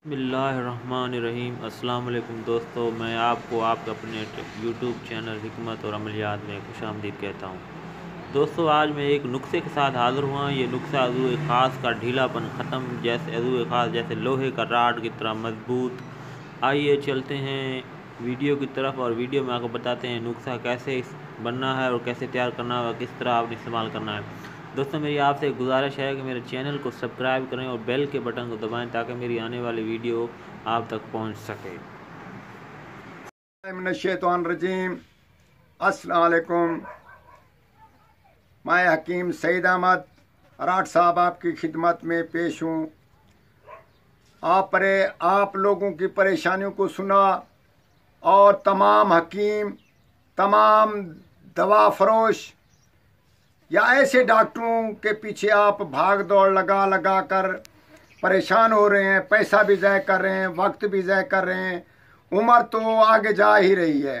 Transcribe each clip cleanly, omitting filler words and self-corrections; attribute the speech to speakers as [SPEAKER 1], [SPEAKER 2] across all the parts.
[SPEAKER 1] बिस्मिल्लाहिर्रहमानिर्रहीम। अस्सलाम वालेकुम दोस्तों, मैं आपको आपके अपने यूट्यूब चैनल हिकमत और अमलियात में खुशामदीद कहता हूँ। दोस्तों, आज मैं एक नुस्खे के साथ हाज़िर हुआ। ये नुस्खा अज़ू ख़ास का ढीलापन ख़त्म, जैसे अज़ू ख़ास जैसे लोहे का राड की तरह मजबूत। आइए चलते हैं वीडियो की तरफ और वीडियो में आपको बताते हैं नुस्खा कैसे बनना है और कैसे तैयार करना है और किस तरह आपने इस्तेमाल करना है। दोस्तों, मेरी आपसे एक गुजारिश है कि मेरे चैनल को सब्सक्राइब करें और बेल के बटन को दबाएं ताकि मेरी आने वाली वीडियो आप तक पहुंच सके।
[SPEAKER 2] मिनश्शैतानिर्रजीम। अस्सलाम वालेकुम। मैं हकीम सईद अहमद राठ साहब आपकी खिदमत में पेश हूँ। आप लोगों की परेशानियों को सुना और तमाम हकीम, तमाम दवा फरोश या ऐसे डॉक्टरों के पीछे आप भाग दौड़ लगा कर परेशान हो रहे हैं, पैसा भी ज़ाय कर रहे हैं, वक्त भी ज़ाय कर रहे हैं, उम्र तो आगे जा ही रही है।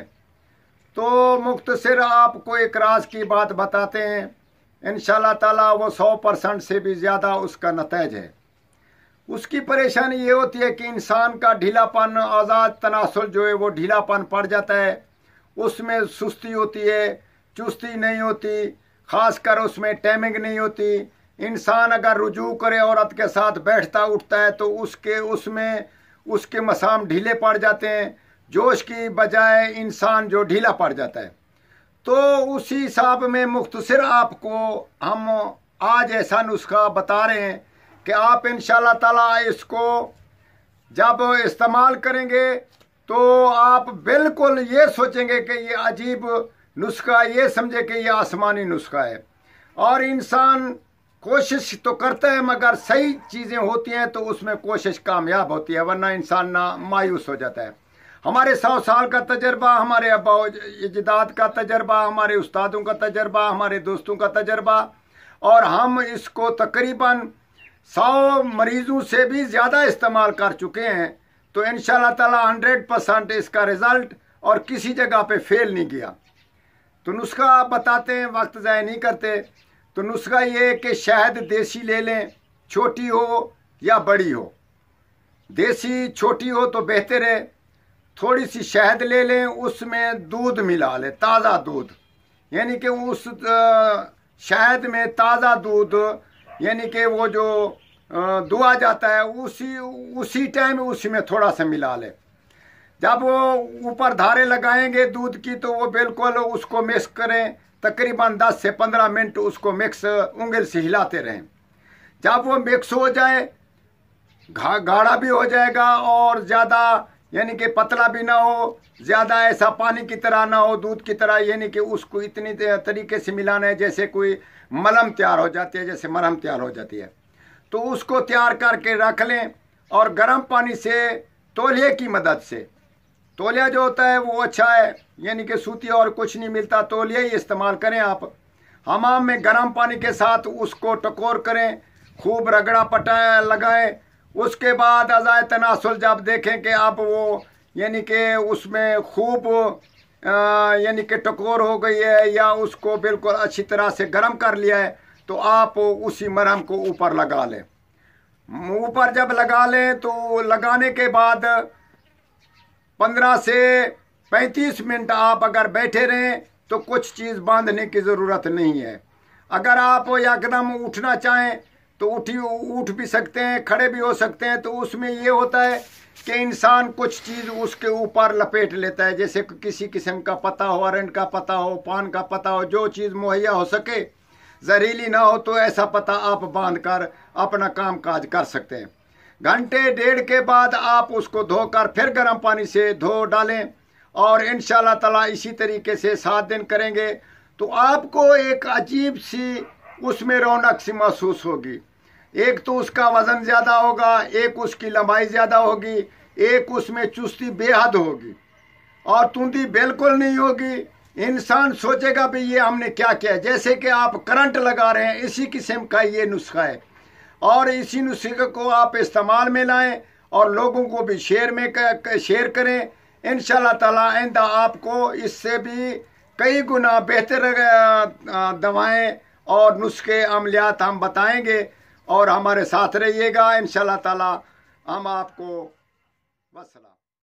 [SPEAKER 2] तो मुख्तसर आपको एक राज की बात बताते हैं, इंशाल्लाह ताला वो 100% से भी ज़्यादा उसका नतीज है। उसकी परेशानी ये होती है कि इंसान का ढीलापन, आज़ाद तनासुल जो है वो ढीलापन पड़ जाता है, उसमें सुस्ती होती है, चुस्ती नहीं होती, ख़ासकर उसमें टाइमिंग नहीं होती। इंसान अगर रुजू करे, औरत के साथ बैठता उठता है तो उसके मसाम ढीले पड़ जाते हैं, जोश की बजाय इंसान जो ढीला पड़ जाता है। तो उसी हिसाब में मुख्तसर आपको हम आज ऐसा नुस्खा बता रहे हैं कि आप इंशाल्लाह ताला इसको जब इस्तेमाल करेंगे तो आप बिल्कुल ये सोचेंगे कि ये अजीब नुस्खा, ये समझे कि ये आसमानी नुस्खा है। और इंसान कोशिश तो करता है, मगर सही चीज़ें होती हैं तो उसमें कोशिश कामयाब होती है, वरना इंसान ना मायूस हो जाता है। हमारे 100 साल का तजर्बा, हमारे अब्बा अजदाद का तजर्बा, हमारे उस्तादों का तजर्बा, हमारे दोस्तों का तजर्बा, और हम इसको तकरीबन 100 मरीजों से भी ज़्यादा इस्तेमाल कर चुके हैं। तो इंशाल्लाह ताला 100% इसका रिज़ल्ट और किसी जगह पे फेल नहीं गया। तो नुस्खा आप बताते हैं, वक्त ज़ाय नहीं करते। तो नुस्खा ये है कि शहद देसी ले लें, छोटी हो या बड़ी हो। देसी छोटी हो तो बेहतर है। थोड़ी सी शहद ले लें, उसमें दूध मिला लें, ताज़ा दूध, यानी कि उस शहद में ताज़ा दूध, यानी कि वो जो दुआ जाता है उसी टाइम उसमें थोड़ा सा मिला लें। जब वो ऊपर धारे लगाएंगे दूध की तो वो बिल्कुल उसको मिक्स करें, तकरीबन 10 से 15 मिनट उसको मिक्स उंगली से हिलाते रहें। जब वो मिक्स हो जाए, गाढ़ा भी हो जाएगा और ज़्यादा यानी कि पतला भी ना हो, ज़्यादा ऐसा पानी की तरह ना हो, दूध की तरह, यानी कि उसको इतनी तरीके से मिलाना है जैसे कोई मलहम तैयार हो जाती है, जैसे मरहम तैयार हो जाती है। तो उसको तैयार करके रख लें और गर्म पानी से तौलिए की मदद से, तौलिया जो होता है वो अच्छा है, यानी कि सूती और कुछ नहीं मिलता, तौलिया ही इस्तेमाल करें आप। हमाम में गर्म पानी के साथ उसको टकोर करें, खूब रगड़ा पटा लगाएं। उसके बाद अज़ाए तनासुल जब देखें कि आप वो यानी कि उसमें खूब यानी कि टकोर हो गई है या उसको बिल्कुल अच्छी तरह से गर्म कर लिया है, तो आप उसी मरहम को ऊपर लगा लें। ऊपर जब लगा लें तो लगाने के बाद 15 से 35 मिनट आप अगर बैठे रहें तो कुछ चीज़ बांधने की ज़रूरत नहीं है। अगर आप एकदम उठना चाहें तो उठ भी सकते हैं, खड़े भी हो सकते हैं। तो उसमें ये होता है कि इंसान कुछ चीज़ उसके ऊपर लपेट लेता है, जैसे किसी किस्म का पता हो, अरंड का पता हो, पान का पता हो, जो चीज़ मुहैया हो सके, जहरीली ना हो, तो ऐसा पता आप बांध कर अपना काम काज कर सकते हैं। घंटे डेढ़ के बाद आप उसको धोकर फिर गर्म पानी से धो डालें और इंशाल्लाह ताला इसी तरीके से 7 दिन करेंगे तो आपको एक अजीब सी उसमें रौनक सी महसूस होगी। एक तो उसका वज़न ज़्यादा होगा, एक उसकी लंबाई ज़्यादा होगी, एक उसमें चुस्ती बेहद होगी और तुंदी बिल्कुल नहीं होगी। इंसान सोचेगा भाई ये हमने क्या किया, जैसे कि आप करंट लगा रहे हैं। इसी किस्म का ये नुस्खा है और इसी नुस्खे को आप इस्तेमाल में लाएं और लोगों को भी शेयर करें। इंशाल्लाह ताला आइंदा आपको इससे भी कई गुना बेहतर दवाएं और नुस्खे अमलियात हम बताएंगे और हमारे साथ रहिएगा। इंशाल्लाह ताला हम आपको वस्सलाम।